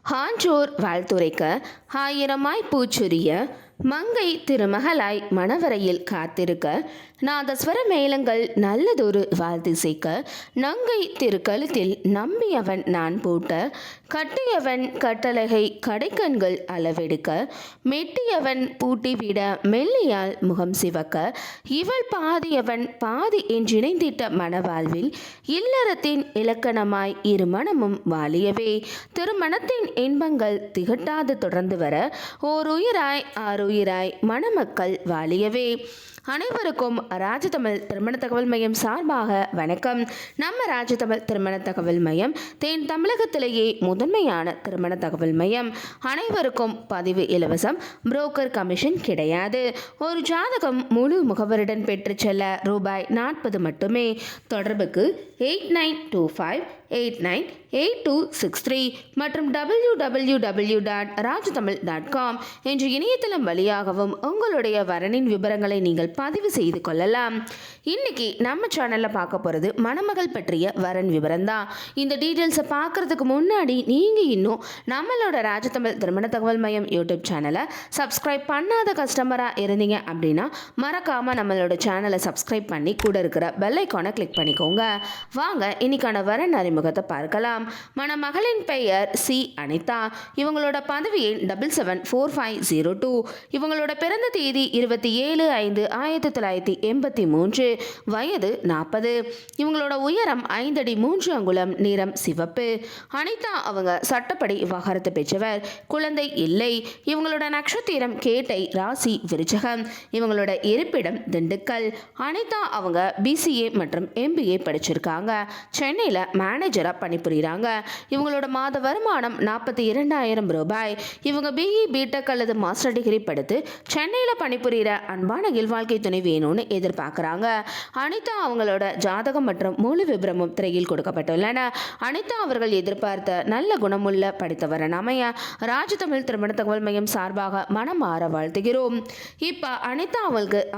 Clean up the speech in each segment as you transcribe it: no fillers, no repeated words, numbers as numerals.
ஆன்றோர் வாழ்த்துரைக்க ஆயிரமாய் பூச்சுரிய மங்கை திருமகளாய் மணவரையில் காத்திருக்க நாதஸ்வர மேளங்கள் நல்லதொரு வாழ்த்திசைக்க நங்கை திருக்கழுத்தில் நம்பியவன் நான் பூட்ட கட்டியவன் கட்டழகை கடைக்கண்கள் அளவெடுக்க மெட்டியவன் பூட்டிவிட மெல்லியால் முகம் சிவக்க இவள் பாதியவன் பாதி என்றிணைந்திட்ட மணவாழ்வில் இல்லறத்தின் இலக்கணமாய் இரு மனமும் வாழியவே திருமணத்தின் இன்பங்கள் திகட்டாது தொடர்ந்து வர ஓர் உயிராய் ஆறுயிராய் மணமக்கள் வாழியவே. அனைவருக்கும் ராஜதமிழ் திருமண தகவல் மையம் சார்பாக வணக்கம். நம்ம ராஜதமிழ் திருமண தகவல் மையம் தென் தமிழகத்திலேயே முதன்மையான திருமண தகவல் மையம். அனைவருக்கும் பதிவு இலவசம், புரோக்கர் கமிஷன் கிடையாது. ஒரு ஜாதகம் முழு முகவருடன் பெற்று செல்ல ரூபாய் 40 மட்டுமே. தொடர்புக்கு 8925898263 மற்றும் www.rajtamil.com என்ற இணையதளம் வழியாகவும் உங்களுடைய வரனின் விவரங்களை நீங்கள் பதிவு செய்து கொள்ளலாம். இன்னைக்கு நம்ம சேனலில் பார்க்க போகிறது மணமகள் பற்றிய வரன் விவரம் தான். இந்த டீட்டெயில்ஸை பார்க்கறதுக்கு முன்னாடி நீங்கள் இன்னும் நம்மளோட ராஜதமிழ் திருமண தகவல் மையம் யூடியூப் சேனலை சப்ஸ்கிரைப் பண்ணாத கஸ்டமராக இருந்தீங்க அப்படின்னா மறக்காமல் நம்மளோட சேனலை சப்ஸ்கிரைப் பண்ணி கூட இருக்கிற பெல் ஐக்கானை கிளிக் பண்ணிக்கோங்க. வாங்க இன்னைக்கான வரன் அறிமுகத்தை பார்க்கலாம். மணமகளின் பெயர் சி அனிதா. இவங்களோட பதவி எண் 774502. இவங்களோட பிறந்த தேதி 27/5/1983. வயது 40. இவங்களோட உயரம் 5 அடி 3 அங்குலம், நிறம் சிவப்பு. அனிதா அவங்க சட்டப்படி விவாகரத்து பெற்றவர். குழந்தை இல்லை. இவங்களோட நட்சத்திரம் கேட்டை, ராசி விருச்சகம். இவங்களோட இருப்பிடம் திண்டுக்கல். அனிதா அவங்க BCA மற்றும் MBA படிச்சிருக்காங்க. சென்னையில் மேனேஜராக பணிபுரிகிறாங்க. இவங்களோட மாத வருமானம் 42,000 ரூபாய். இவங்க BE பிடெக் அல்லது மாஸ்டர் டிகிரி படித்து சென்னையில் பணிபுரிகிற அன்பான இல்வாழ்க்கை துணை வேணும்னு எதிர்பார்க்குறாங்க. அனிதா அவங்களோட ஜாதகம் மற்றும் முழு விபரமும் திரையில் கொடுக்கப்பட்டுள்ளன. அனிதா அவர்கள் எதிர்பார்த்த நல்ல குணமுள்ள படித்தவரன் அமைய ராஜதமிழ் திருமண தகவல் மையம் சார்பாக மனம் மாற வாழ்த்துகிறோம். இப்போ அனிதா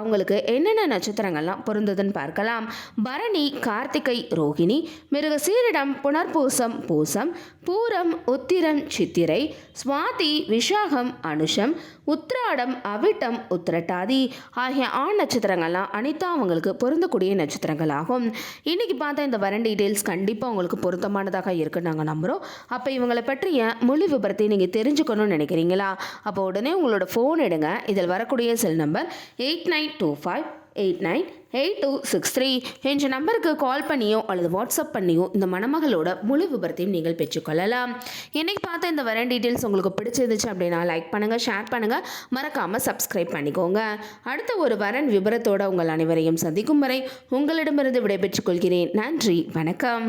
அவங்களுக்கு என்னென்ன நட்சத்திரங்கள்லாம் பொருந்ததுன்னு பார்க்கலாம். பரணி, கார்த்திகை, ரோகிணி, மிருகசீரிடம், புனர்பூசம், பூசம், பூரம், உத்திரம், சித்திரை, சுவாதி, விஷாகம், அனுஷம், உத்திராடம், அவிட்டம், உத்திரட்டாதி ஆகிய ஆண் நட்சத்திரங்கள்லாம் அனிதா அவங்களுக்கு பொருந்தக்கூடிய நட்சத்திரங்கள் ஆகும். இன்னைக்கு பார்த்த இந்த வரன் டீட்டெயில்ஸ் கண்டிப்பாக உங்களுக்கு பொருத்தமானதாக இருக்குன்னு நாங்கள் நம்புகிறோம். அப்போ இவங்களை பற்றிய முழு விபரத்தை நீங்கள் தெரிஞ்சுக்கணும்னு நினைக்கிறீங்களா? அப்போ உடனே உங்களோட ஃபோன் எடுங்க. இதில் வரக்கூடிய செல் நம்பர் 8925898263 என்ற நம்பருக்கு கால் பண்ணியோ அல்லது வாட்ஸ்அப் பண்ணியோ இந்த மணமகளோட முழு விபரத்தையும் நீங்கள் பெற்றுக்கொள்ளலாம். இன்னைக்கு பார்த்த இந்த வரன் டீட்டெயில்ஸ் உங்களுக்கு பிடிச்சிருந்துச்சு அப்படின்னா லைக் பண்ணுங்கள், ஷேர் பண்ணுங்கள், மறக்காமல் சப்ஸ்கிரைப் பண்ணிக்கோங்க. அடுத்த ஒரு வரன் விபரத்தோடு உங்கள் அனைவரையும் சந்திக்கும் வரை உங்களிடமிருந்து விடைபெற்றுக் கொள்கிறேன். நன்றி, வணக்கம்.